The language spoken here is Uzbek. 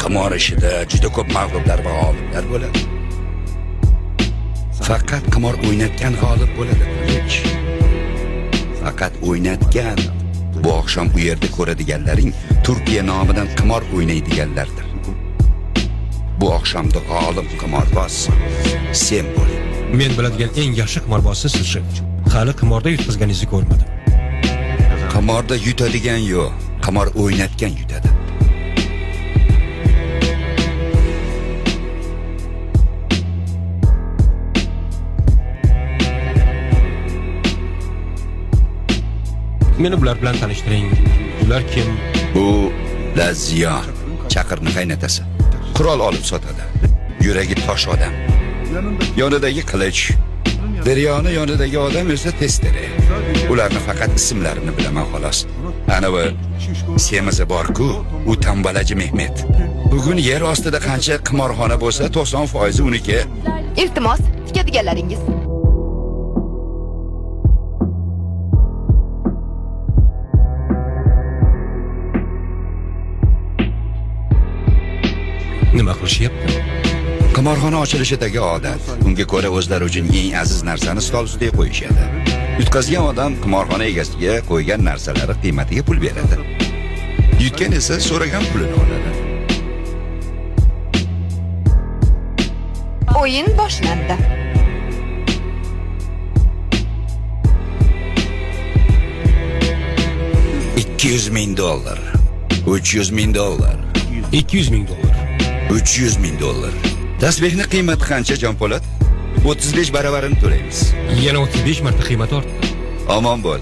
qimor ishida juda ko'p mag'lublar va g'oliblar bo'ladi. Faqat qimor o'ynatgan g'olib bo'ladi, qilich. Faqat o'ynatgan. Bu oqshom bu yerda ko'radiganlaring Turkiya nomidan qimor o'ynaydiganlardir. Bu oqshomda g'olib qimorboz sen bo'l. Men biladigan eng yaxshi qimorboz siz. Hali qimorda yutqizganingizni ko'rmadim. Qimorda yutadigan yo'q, qimor o'ynatgan yutadi. Meni bular bilan tanishtiring. Ular kim? Bu Laziyon, chaqirni qaynatasi. Qurol olib sotadi. Yuragi tosh odam. Yonidagi qilich. Daryoni yonidagi odam esa testeri. Ularni faqat ismlarini bilaman xolos. Ana bu semizi bor-ku, u tambalaji Mehmet. Bugun yer ostida qancha qimorxona bo'lsa, 90% uniki. Iltimos, tikadiganlaringiz. Nima qilishyapti? Qimorxona ochilishidagi odat. Unga ko'ra o'zlari uchun eng aziz narsani stol ustiga qo'yishadi. Yutqazgan odam qimorxona egasiga qo'ygan narsalari qiymatiga pul beradi. Yutgan esa so'ragan pulini oladi. O'yin boshlandi. $200,000, $300,000, 200,000 $300,000. Tasbehni qiymati qancha, Jonpo'lat? 35 baravarini to'laymiz. Yana 35 marta qiymat ortdi. Omon bo'l.